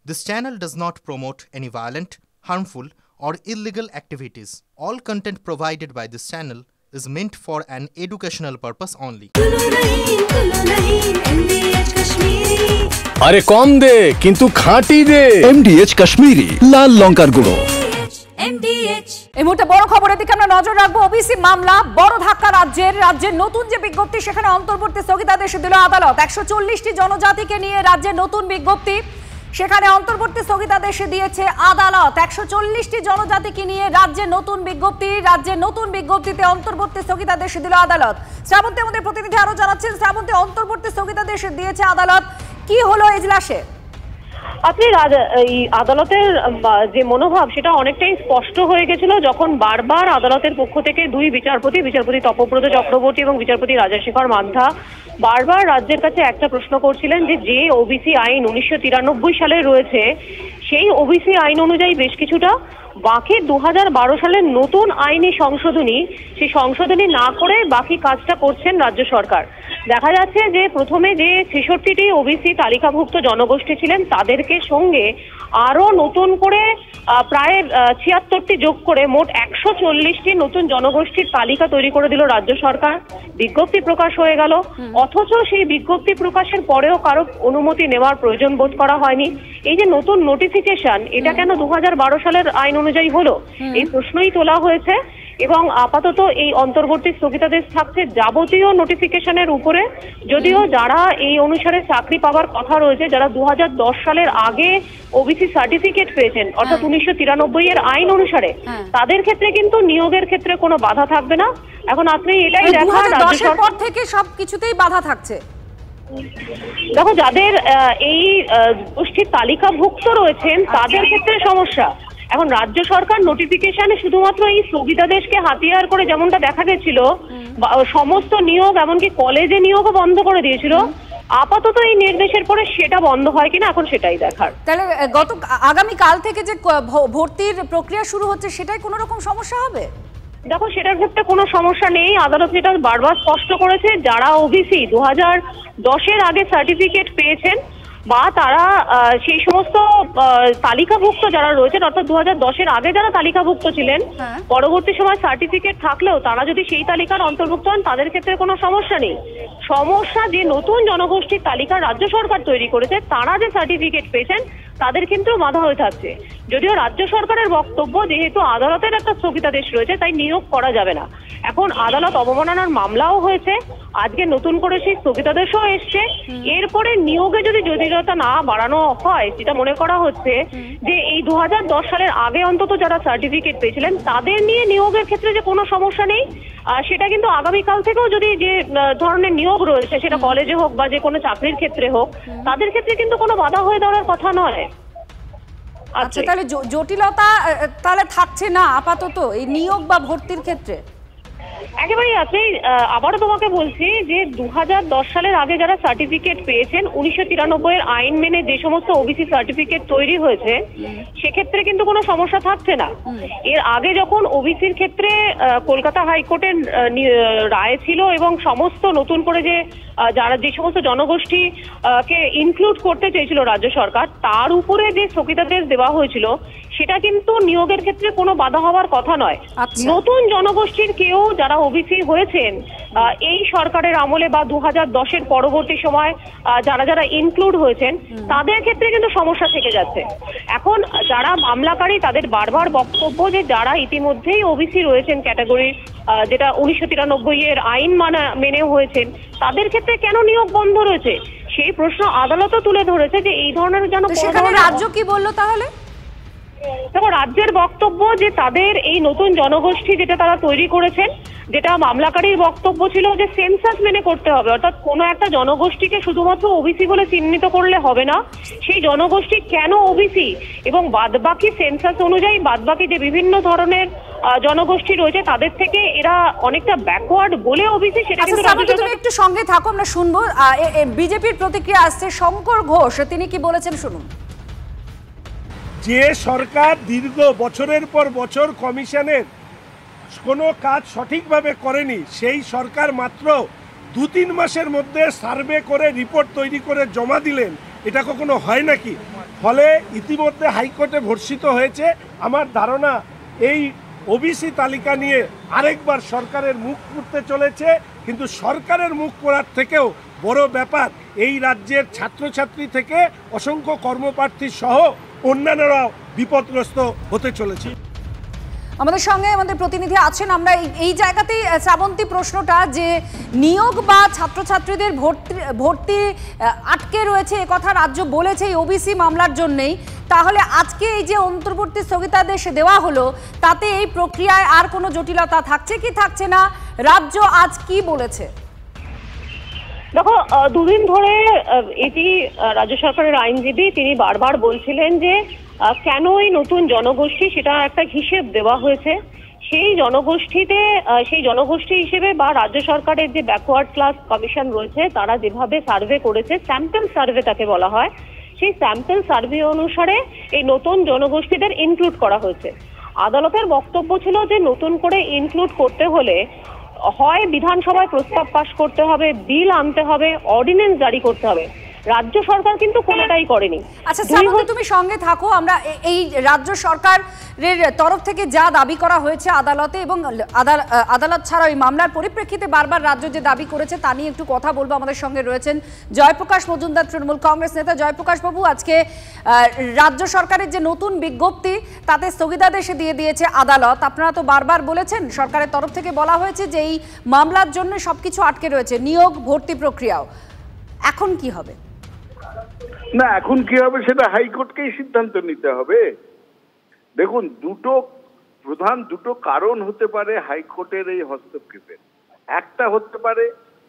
This channel does not promote any violent, harmful, or illegal activities. All content provided by this channel is meant for an educational purpose only. আরে কম দে কিন্তু খাঁটি দে MDH Kashmiri লাল লঙ্কার গুঁড়ো। এই মুহূর্তে বড় খবরের দিকে আমরা নজর রাখবো। ওবিসি মামলা বড় ধাক্কা রাজ্যের নতুন যে বিজ্ঞপ্তি সেখানে অন্তর্বর্তী স্থগিতাদেশ দিল আদালত। 140টি জনজাতিকে নিয়ে রাজ্যের নতুন বিজ্ঞপ্তি সেখানে অন্তর্বর্তী স্থগিতাদেশ দিয়েছে আদালত। 140টি জনজাতিকে নিয়ে রাজ্যের নতুন বিজ্ঞপ্তিতে অন্তর্বর্তী স্থগিতাদেশ দিল আদালত। শ্রাবন্তী আমাদের প্রতিনিধি আরো জানাচ্ছেন। শ্রাবন্তী, অন্তর্বর্তী স্থগিতাদেশ দিয়েছে আদালত, কি হলো এজলাসে? আপনি এই আদালতের যে মনোভাব সেটা অনেকটাই স্পষ্ট হয়ে গেছিল যখন বারবার আদালতের পক্ষ থেকে দুই বিচারপতি তপব্রত চক্রবর্তী এবং বিচারপতি রাজাশেখর মান্থা বারবার রাজ্যের কাছে একটা প্রশ্ন করছিলেন যে ওবিসি আইন 1993 সালে রয়েছে সেই ওবিসি আইন অনুযায়ী বেশ কিছুটা বাকি 2012 সালের নতুন আইনি সংশোধনী সেই সংশোধনী না করে বাকি কাজটা করছেন রাজ্য সরকার। দেখা যাচ্ছে যে প্রথমে যে 66টি ওবিসি তালিকাভুক্ত জনগোষ্ঠী ছিলেন তাদেরকে সঙ্গে আরো নতুন করে প্রায় 76টি যোগ করে মোট 140টি নতুন জনগোষ্ঠীর তালিকা তৈরি করে দিল রাজ্য সরকার। বিজ্ঞপ্তি প্রকাশ হয়ে গেল, অথচ সেই বিজ্ঞপ্তি প্রকাশের পরেও কারো অনুমতি নেওয়ার প্রয়োজন বোধ করা হয়নি। এই যে নতুন নোটিফিকেশন, এটা কেন 2012 সালের আইন অনুযায়ী হলো, এই প্রশ্নই তোলা হয়েছে। এবং আপাতত এই অন্তর্বর্তী স্থগিতাদেশ থাকছে যাবতীয় নোটিফিকেশনের উপরে। যদিও যারা এই অনুসারে চাকরি পাওয়ার কথা রয়েছে, যারা 2010 সালের আগে ওবিসি সার্টিফিকেট পেয়েছেন অর্থাৎ 1993 এর আইন অনুসারে, তাদের ক্ষেত্রে কিন্তু নিয়োগের ক্ষেত্রে কোনো বাধা থাকবে না। এখন আপনি এটাই দেখান রাজ্য সরকার থেকে সবকিছুতেই বাধা থাকছে। দেখো, যাদের এই গোষ্ঠীর তালিকাভুক্ত রয়েছেন তাদের ক্ষেত্রে সমস্যা। এখন রাজ্য সরকার নোটিফিকেশনে শুধুমাত্র এই স্থগিতাদেশকে হাতিয়ার করে যেমনটা দেখা গেছিল সমস্ত নিয়োগ এমনকি কলেজে নিয়োগও বন্ধ করে দিয়েছিল। আপাতত এই নির্দেশের পরে সেটা বন্ধ হয় কিনা এখন সেটাই দেখার। তাহলে আগামী কাল থেকে যে ভর্তির প্রক্রিয়া শুরু হচ্ছে সেটাই কোনো রকম সমস্যা হবে? দেখো, সেটার ক্ষেত্রে কোনো সমস্যা নেই। আদালত যেটা বারবার স্পষ্ট করেছে, যারা ওবিসি 2010 এর আগে সার্টিফিকেট পেয়েছেন বা তারা সেই সমস্ত তালিকাভুক্ত যারা রয়েছেন অর্থাৎ 2010 এর আগে যারা তালিকাভুক্ত ছিলেন, পরবর্তী সময় সার্টিফিকেট থাকলেও তারা যদি সেই তালিকার অন্তর্ভুক্ত হন তাদের ক্ষেত্রে কোনো সমস্যা নেই। সমস্যা যে নতুন জনগোষ্ঠীর তালিকা রাজ্য সরকার তৈরি করেছে তারা যে সার্টিফিকেট পেয়েছেন তাদের ক্ষেত্রেও বাধা হয়ে থাকছে। যদিও রাজ্য সরকারের বক্তব্য যেহেতু আদালতের একটা স্থগিতাদেশ রয়েছে তাই নিয়োগ করা যাবে না। এখন আদালত অবমাননার মামলাও হয়েছে, আজকে নতুন করে সেই স্থগিতাদেশও এসছে। এরপরে নিয়োগে যদি জটিলতা না বাড়ানো হয়, যেটা মনে করা হচ্ছে যে এই 2010 সালের আগে অন্তত যারা সার্টিফিকেট পেয়েছিলেন তাদের নিয়ে নিয়োগের ক্ষেত্রে যে কোনো সমস্যা নেই, সেটা কিন্তু আগামীকাল থেকেও যদি যে ধরনের নিয়োগ রয়েছে সেটা কলেজে হোক বা যে কোনো চাকরির ক্ষেত্রে হোক তাদের ক্ষেত্রে কিন্তু কোনো বাধা হয়ে দাঁড়ার কথা নয়। আচ্ছা, তাহলে জটিলতা তাহলে থাকছে না আপাতত এই নিয়োগ বা ভর্তির ক্ষেত্রে? একেবারেই আছে। আবারও তোমাকে বলছি যে 2010 সালের আগে যারা সার্টিফিকেট পেয়েছেন 1993 এর আইন মেনে যে সমস্ত ওবিসি সার্টিফিকেট তৈরি হয়েছে সেক্ষেত্রে কিন্তু কোনো সমস্যা থাকছে না। এর আগে যখন ওবিসির ক্ষেত্রে কলকাতা হাইকোর্টের রায় ছিল এবং সমস্ত নতুন করে যে সমস্ত জনগোষ্ঠী কে ইনক্লুড করতে চেয়েছিল রাজ্য সরকার, তার উপরে যে স্থগিতাদেশ দেওয়া হয়েছিল সেটা কিন্তু নিয়োগের ক্ষেত্রে কোনো বাধা হওয়ার কথা নয়। নতুন জনগোষ্ঠীর কেউ যারা ওবিসি হয়েছেন এই সরকারের আমলে বা 2010 এর পরবর্তী সময় যারা ইনক্লুড হয়েছেন তাদের ক্ষেত্রে কিন্তু সমস্যা থেকে যাচ্ছে। এখন যারা মামলাকারী তাদের বারবার বক্তব্য যে যারা ইতিমধ্যেই ওবিসি রয়েছেন ক্যাটাগরি যেটা 1993 এর আইন মেনে হয়েছেন তাদের ক্ষেত্রে কেন নিয়োগ বন্ধ রয়েছে সেই প্রশ্ন আদালতও তুলে ধরেছে যে এই ধরনের যেন। সেখানে রাজ্য কি বললো তাহলে? দেখো, রাজ্যের বক্তব্য যে তাদের এই নতুন জনগোষ্ঠী যেটা তারা তৈরি করেছেন, যেটা মামলাকারীর বক্তব্য ছিল যে সেন্সাস মেনে করতে হবে, অর্থাৎ কোনো একটা জনগোষ্ঠীকে শুধুমাত্র ওবিসি বলে চিহ্নিত করলে হবে না, সেই জনগোষ্ঠী কেন ওবিসি এবং বাদবাকি সেন্সাস অনুযায়ী বাদবাকি যে বিভিন্ন ধরনের জনগোষ্ঠী রয়েছে তাদের থেকে এরা অনেকটা ব্যাকওয়ার্ড বলে ওবিসি, সেটা কিন্তু। তুমি একটু সঙ্গে থাকো, আমরা শুনবো বিজেপির প্রতিক্রিয়া আসছে। শঙ্কর ঘোষ তিনি কি বলেছেন শুনুন। যে সরকার দীর্ঘ বছরের পর বছর কমিশনের কোনো কাজ সঠিকভাবে করেনি সেই সরকার মাত্র 2-3 মাসের মধ্যে সার্ভে করে রিপোর্ট তৈরি করে জমা দিলেন এটা কখনো হয় নাকি? ফলে ইতিমধ্যে হাইকোর্টে ভর্সিত হয়েছে। আমার ধারণা এই ওবিসি তালিকা নিয়ে আরেকবার সরকারের মুখ পুড়তে চলেছে, কিন্তু সরকারের মুখ পোড়ার থেকেও বড় ব্যাপার এই রাজ্যের ছাত্রছাত্রী থেকে অসংখ্য কর্মপ্রার্থী সহ অন্যান্যরাও বিপদগ্রস্ত হতে চলেছে। আমাদের সঙ্গে আমাদের প্রতিনিধি আছেন, আমরা এই জায়গাতেই শ্রাবন্তী প্রশ্নটা যে নিয়োগ বা ছাত্রছাত্রীদের ভর্তি আটকে রয়েছে এ কথা রাজ্য বলেছে এই ওবিসি মামলার জন্যই, তাহলে আজকে এই যে অন্তর্বর্তী স্থগিতাদেশ দেওয়া হলো তাতে এই প্রক্রিয়ায় আর কোনো জটিলতা থাকছে কি থাকছে না, রাজ্য আজ কি বলেছে? দেখো, দুদিন ধরে এটি রাজ্য সরকারের আইনজীবী তিনি বারবার বলছিলেন যে কেন এই নতুন জনগোষ্ঠী সেটা একটা হিসেব দেওয়া হয়েছে। সেই জনগোষ্ঠী হিসেবে বা রাজ্য সরকারের যে ব্যাকওয়ার্ড ক্লাস কমিশন রয়েছে তারা যেভাবে সার্ভে করেছে, স্যাম্পল সার্ভে তাকে বলা হয়, সেই স্যাম্পল সার্ভে অনুসারে এই নতুন জনগোষ্ঠীদের ইনক্লুড করা হয়েছে। আদালতের বক্তব্য ছিল যে নতুন করে ইনক্লুড করতে হলে হয় বিধানসভায় প্রস্তাব পাশ করতে হবে, বিল আনতে হবে, অর্ডিন্যান্স জারি করতে হবে। রাজ্য সরকার কিন্তু কোনোটাই করেনি। আচ্ছা শ্রাবন্তী, তুমি সঙ্গে থাকো, আমরা এই রাজ্য সরকারের তরফ থেকে যা দাবি করা হয়েছে আদালতে এবং আদালত ছাড়া ওই মামলার পরিপ্রেক্ষিতে বারবার রাজ্য যে দাবি করেছে তা নিয়ে একটু কথা বলবো। আমাদের সঙ্গে রয়েছেন জয়প্রকাশ মজুমদার, তৃণমূল কংগ্রেস নেতা। জয়প্রকাশ বাবু, আজকে রাজ্য সরকারের যে নতুন বিজ্ঞপ্তি তাতে স্থগিতাদেশ দিয়ে দিয়েছে আদালত, আপনারা তো বারবার বলেছেন সরকারের তরফ থেকে বলা হয়েছে যে এই মামলার জন্য সবকিছু আটকে রয়েছে, নিয়োগ ভর্তি প্রক্রিয়াও, এখন কি হবে? না, এখন কি হবে সেটা হাইকোর্টকেই সিদ্ধান্ত নিতে হবে। দেখুন, প্রধান দুটো কারণ হতে পারে হাইকোর্টের এই হস্তক্ষেপের। একটা হতে পারে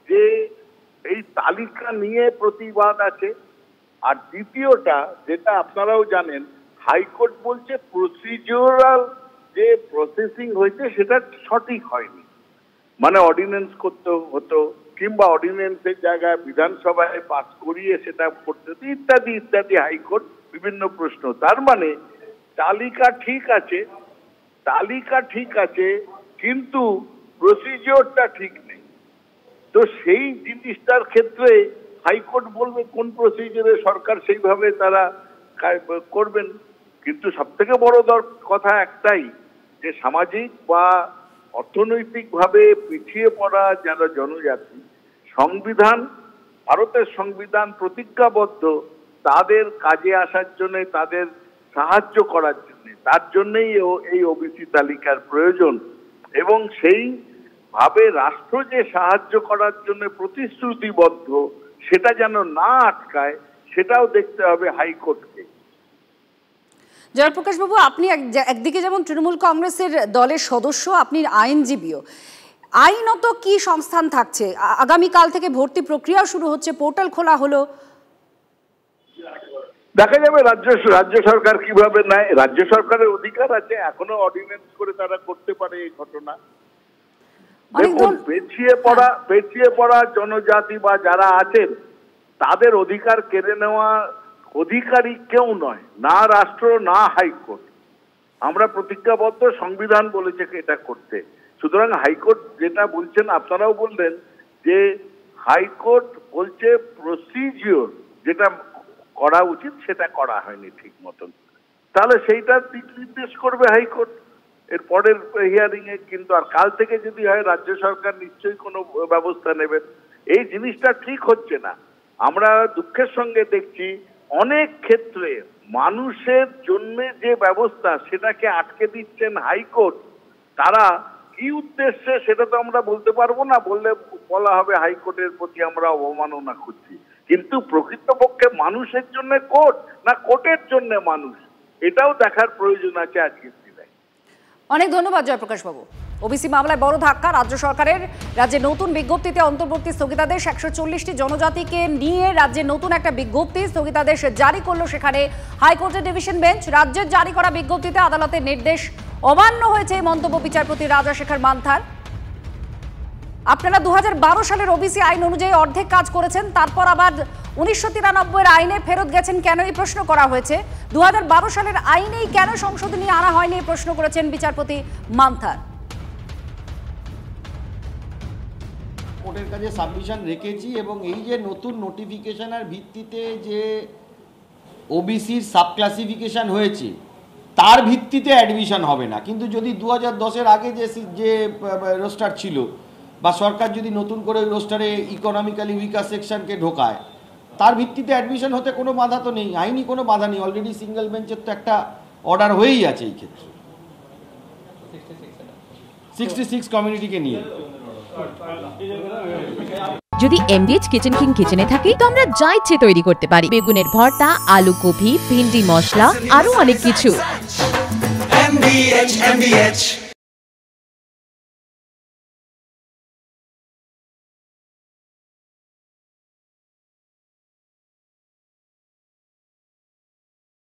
যে এই তালিকা নিয়ে প্রতিবাদ আছে, আর দ্বিতীয়টা যেটা আপনারাও জানেন, হাইকোর্ট বলছে প্রসিডিউরাল যে প্রসেসিং হয়েছে সেটা সঠিক হয়নি, মানে অর্ডিন্যান্স করতে হতো কিংবা অর্ডিন্যান্সের জায়গায় বিধানসভায় পাস করিয়ে সেটা করতে হতো ইত্যাদি ইত্যাদি, হাইকোর্ট বিভিন্ন প্রশ্ন। তার মানে তালিকা ঠিক আছে কিন্তু প্রসিডিওরটা ঠিক নেই। তো সেই জিনিসটার ক্ষেত্রে হাইকোর্ট বলবে কোন প্রসিডিওরে সরকার সেইভাবে তারা করবেন। কিন্তু সব থেকে বড় কথা একটাই, যে সামাজিক বা অর্থনৈতিকভাবে পিছিয়ে পড়া যারা জনজাতি, ভারতের সংবিধান প্রতিজ্ঞাবদ্ধ তাদের কাজে আসার জন্য, তাদের সাহায্য করার জন্য, তার জন্যই এই ওবিসি তালিকার প্রয়োজন। এবং সেইভাবে রাষ্ট্র যে সাহায্য করার জন্য প্রতিশ্রুতিবদ্ধ সেটা যেন না আটকায়, সেটাও দেখতে হবে হাইকোর্টকে। জয়প্রকাশ বাবু, আপনি একদিকে যেমন তৃণমূল কংগ্রেসের দলের সদস্য, আপনি আইনজীবীও, আইনত কি সংস্থান থাকছে? আগামীকাল থেকে ভর্তি প্রক্রিয়া শুরু হচ্ছে, পোর্টাল খোলা হলো, দেখা যাবে রাজ্য সরকার কিভাবে নেয়। রাজ্য সরকারের অধিকার আছে, এখনো অর্ডিন্যান্স করে তারা করতে পারে এই ঘটনা। দেখুন, পেছিয়ে পড়া জনজাতি বা যারা আছেন তাদের অধিকার কেড়ে নেওয়া অধিকারী কেউ নয়, না রাষ্ট্র না হাইকোর্ট। আমরা প্রতিজ্ঞাবদ্ধ, সংবিধান বলেছে এটা করতে। সুতরাং হাইকোর্ট যেটা বলছেন, আপনারাও বললেন যে হাইকোর্ট বলছে প্রসিডিওর যেটা করা উচিত সেটা করা হয়নি ঠিক মতন, তাহলে সেইটার দিক নির্দেশ করবে হাইকোর্ট এর পরের হিয়ারিং এ। কিন্তু আর কাল থেকে যদি হয়, রাজ্য সরকার নিশ্চয়ই কোনো ব্যবস্থা নেবেন। এই জিনিসটা ঠিক হচ্ছে না। আমরা দুঃখের সঙ্গে দেখছি অনেক ক্ষেত্রে মানুষের জন্য যে ব্যবস্থা সেটাকে আটকে দিচ্ছেন হাইকোর্ট। তারা কি উদ্দেশ্যে সেটা তো আমরা বলতে পারবো না, বলা হবে হাইকোর্টের প্রতি আমরা অবমাননা করছি। কিন্তু প্রকৃতপক্ষে মানুষের জন্য কোর্ট না কোর্টের জন্য মানুষ, এটাও দেখার প্রয়োজন আছে আজকের দিনে। অনেক ধন্যবাদ জয়প্রকাশ বাবু। ওবিসি মামলায় বড় ধাক্কা রাজ্য সরকারের, রাজ্যের নতুন বিজ্ঞপ্তিতে অন্তর্বর্তী স্থগিতাদেশ, 140টি জনজাতিকে নিয়ে রাজ্যের নতুন একটা বিজ্ঞপ্তি স্থগিতাদেশ জারি করলো সেখানে হাইকোর্টের ডিভিশন বেঞ্চ। রাজ্যের জারি করা বিজ্ঞপ্তিতে আদালতের নির্দেশ অমান্য হয়েছে মন্তব্য বিচারপতি রাজাশেখর মান্থার। আপনারা 2012 সালের ওবিসি আইন অনুযায়ী অর্ধেক কাজ করেছেন, তারপর আবার 1993 আইনে ফেরত গেছেন কেন, এই প্রশ্ন করা হয়েছে। 2012 সালের আইনেই কেন সংশোধনী আনা হয়নি এই প্রশ্ন করেছেন বিচারপতি মান্থার। কোর্টের কাছে সাবমিশন রেখেছি এবং এই যে নতুন নোটিফিকেশনের ভিত্তিতে যে ওবিসির সাবক্লাসিফিকেশন হয়েছে তার ভিত্তিতে অ্যাডমিশন হবে না। কিন্তু যদি 2010-এর আগে যে রোস্টার ছিল বা সরকার যদি নতুন করে ওই রোস্টারে ইকোনমিক্যালি উইকার সেকশনকে ঢোকায়, তার ভিত্তিতে অ্যাডমিশন হতে কোনো বাধা তো নেই, আইনি কোনো বাধা নেই। অলরেডি সিঙ্গেল বেঞ্চের তো একটা অর্ডার হয়েই আছে এই ক্ষেত্রে 66 কমিউনিটিকে নিয়ে। যদি এমডিএইচ কিচেন কিং কিচেনে থাকি তো আমরা যা ইচ্ছে তৈরি করতে পারি। বেগুনের ভর্তা, আলু কপি, ভিন্ডি মশলা, আরো অনেক কিছু। MDH